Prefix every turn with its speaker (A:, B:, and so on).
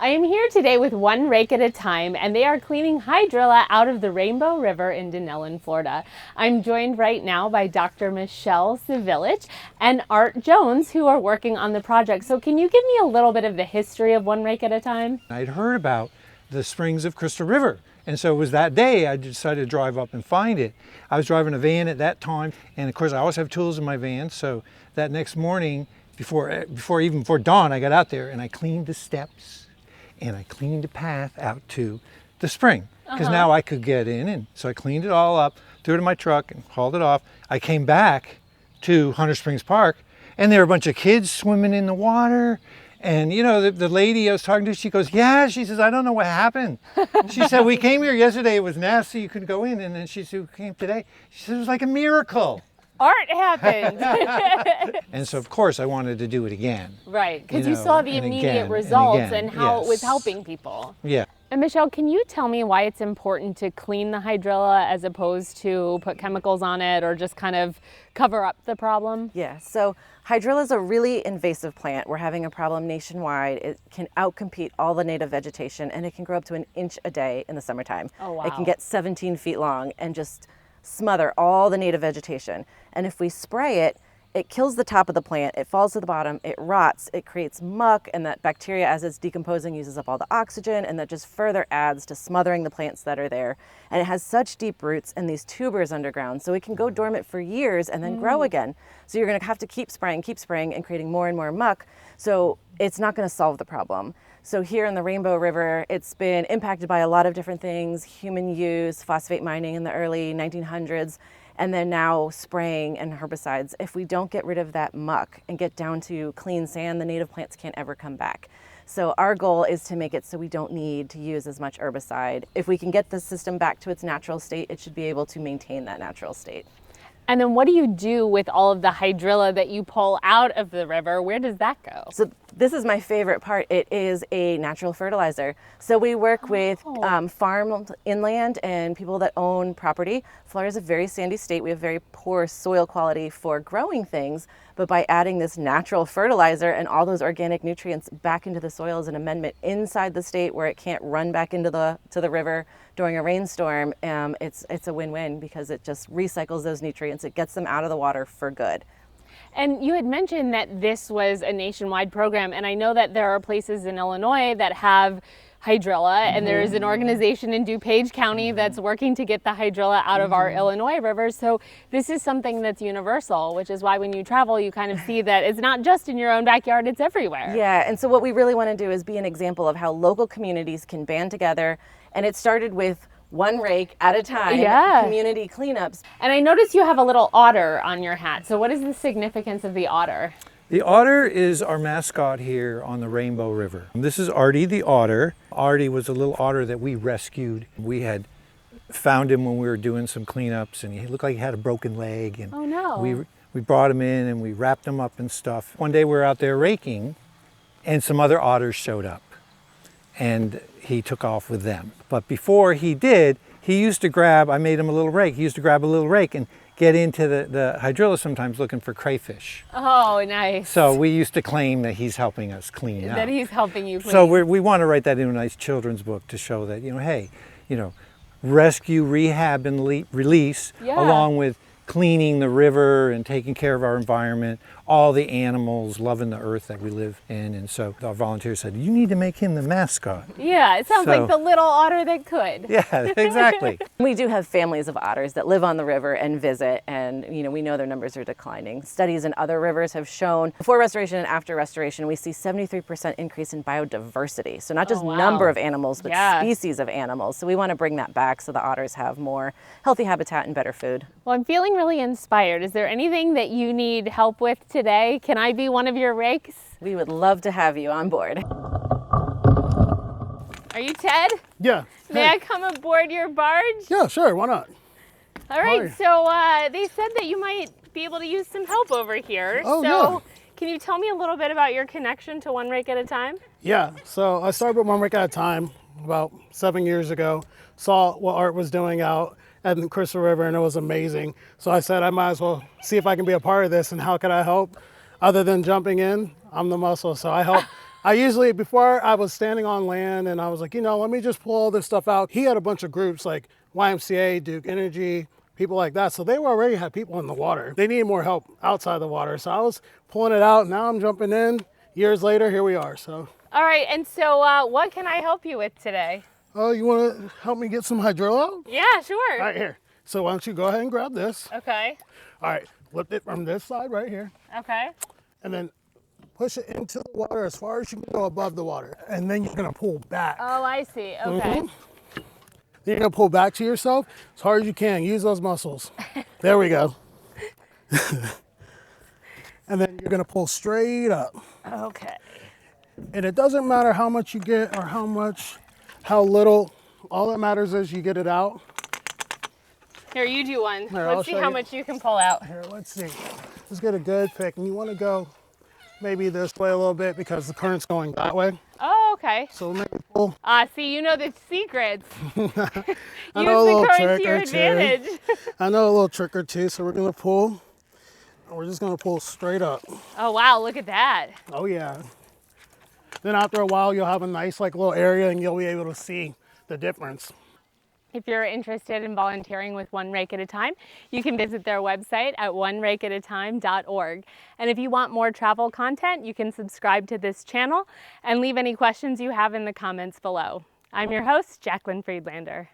A: I am here today with One Rake at a Time, and they are cleaning hydrilla out of the Rainbow River in Denellen, Florida. I'm joined right now by Dr. Michelle Seville and Art Jones, who are working on the project. So can you give me a little bit of the history of One Rake at a Time?
B: I'd heard about the springs of Crystal River, and so it was that day I decided to drive up and find it. I was driving a van at that time, and of course I always have tools in my van, so that next morning, before dawn, I got out there and I cleaned the steps and I cleaned the path out to the spring, because now I could get in. And so I cleaned it all up, threw it in my truck and hauled it off. I came back to Hunter Springs Park, and there were a bunch of kids swimming in the water. And you know, the lady I was talking to, she goes, yeah, she says, I don't know what happened. She said, we came here yesterday, it was nasty, you couldn't go in. And then she said, we came today. She said, it was like a miracle.
A: Art happened.
B: And so of course I wanted to do it again.
A: Right, because you saw the immediate results and how it was helping people.
B: Yeah.
A: And Michelle, can you tell me why it's important to clean the hydrilla as opposed to put chemicals on it or just kind of cover up the problem?
C: Yeah, so hydrilla is a really invasive plant. We're having a problem nationwide. It can outcompete all the native vegetation, and it can grow up to 1 inch a day in the summertime.
A: Oh, wow.
C: It can get 17 feet long and just smother all the native vegetation. And if we spray it, it kills the top of the plant, it falls to the bottom, it rots, it creates muck, and that bacteria, as it's decomposing, uses up all the oxygen, and that just further adds to smothering the plants that are there. And it has such deep roots and these tubers underground, so it can go dormant for years and then grow again. So you're gonna have to keep spraying and creating more and more muck, so it's not gonna solve the problem. So here in the Rainbow River, it's been impacted by a lot of different things: human use, phosphate mining in the early 1900s, and then now spraying and herbicides. If we don't get rid of that muck and get down to clean sand, the native plants can't ever come back. So our goal is to make it so we don't need to use as much herbicide. If we can get the system back to its natural state, it should be able to maintain that natural state.
A: And then what do you do with all of the hydrilla that you pull out of the river? Where does that go?
C: So this is my favorite part. It is a natural fertilizer. So we work with farm inland and people that own property. Florida is a very sandy state. We have very poor soil quality for growing things, but by adding this natural fertilizer and all those organic nutrients back into the soil as an amendment inside the state where it can't run back into the river during a rainstorm, it's a win-win because it just recycles those nutrients. It gets them out of the water for good.
A: And you had mentioned that this was a nationwide program, and I know that there are places in Illinois that have hydrilla, and there is an organization in DuPage County that's working to get the hydrilla out of our Illinois rivers. So this is something that's universal, which is why when you travel, you kind of see that it's not just in your own backyard, it's everywhere.
C: Yeah, and so what we really want to do is be an example of how local communities can band together, and it started with one rake at a time, community cleanups.
A: And I noticed you have a little otter on your hat. So what is the significance of the otter?
B: The otter is our mascot here on the Rainbow River. This is Artie the otter. Artie was a little otter that we rescued. We had found him when we were doing some cleanups, and he looked like he had a broken leg. And
A: oh no.
B: We brought him in and we wrapped him up and stuff. One day we were out there raking, and some other otters showed up, and he took off with them. But before he did, he used to grab, I made him a little rake, he used to grab a little rake and get into the hydrilla sometimes looking for crayfish.
A: Oh, nice.
B: So we used to claim that he's helping us clean up.
A: That he's helping you clean.
B: So we want to write that in a nice children's book to show that, hey, rescue, rehab, and release, along with cleaning the river and taking care of our environment, all the animals, loving the earth that we live in. And so our volunteers said, you need to make him the mascot.
A: Yeah, it sounds like the little otter that could.
B: Yeah, exactly.
C: We do have families of otters that live on the river and visit, and we know their numbers are declining. Studies in other rivers have shown before restoration and after restoration, we see 73% increase in biodiversity. So not just number of animals, but species of animals. So we want to bring that back so the otters have more healthy habitat and better food.
A: Well, I'm feeling really inspired. Is there anything that you need help with today? Can I be one of your rakes?
C: We would love to have you on board.
A: Are you Ted?
D: Yeah.
A: May I come aboard your barge?
D: Yeah, sure, why not?
A: All right, so they said that you might be able to use some help over here. Can you tell me a little bit about your connection to One Rake at a Time?
D: Yeah, so I started with One Rake at a Time about 7 years ago, saw what Art was doing out at the Crystal River, and it was amazing. So I said I might as well see if I can be a part of this, and how could I help? Other than jumping in, I'm the muscle, so I help I usually, before I was standing on land and I was like, let me just pull all this stuff out. He had a bunch of groups like YMCA, Duke Energy, people like that. So they already had people in the water. They needed more help outside the water. So I was pulling it out. Now I'm jumping in. Years later, here we are. So.
A: All right, and so what can I help you with today?
D: Oh, you want to help me get some hydrilla out?
A: Yeah, sure.
D: All right, here. So why don't you go ahead and grab this.
A: Okay.
D: All right, lift it from this side right here.
A: Okay.
D: And then push it into the water as far as you can go above the water. And then you're going to pull back.
A: Oh, I see. Okay.
D: Then you're going to pull back to yourself as hard as you can. Use those muscles. There we go. And then you're going to pull straight up.
A: Okay.
D: And it doesn't matter how much you get or how little. All that matters is you get it out.
A: Here, you do one.
D: Here, I'll
A: Let's see
D: show
A: how
D: you.
A: much you can pull out.
D: Here, let's see. Let's get a good pick. And you want to go maybe this way a little bit because the current's going that way.
A: Oh, okay.
D: So maybe pull.
A: See, you know the secrets. Use
D: I know a
A: the
D: little
A: current
D: trick
A: to your
D: or two.
A: advantage.
D: I know a little trick or two. So we're going to pull. And we're just going to pull straight up.
A: Oh, wow, look at that.
D: Oh, yeah. Then after a while, you'll have a nice little area and you'll be able to see the difference.
A: If you're interested in volunteering with One Rake at a Time, you can visit their website at onerakeatatime.org. And if you want more travel content, you can subscribe to this channel and leave any questions you have in the comments below. I'm your host, Jaclyn Friedlander.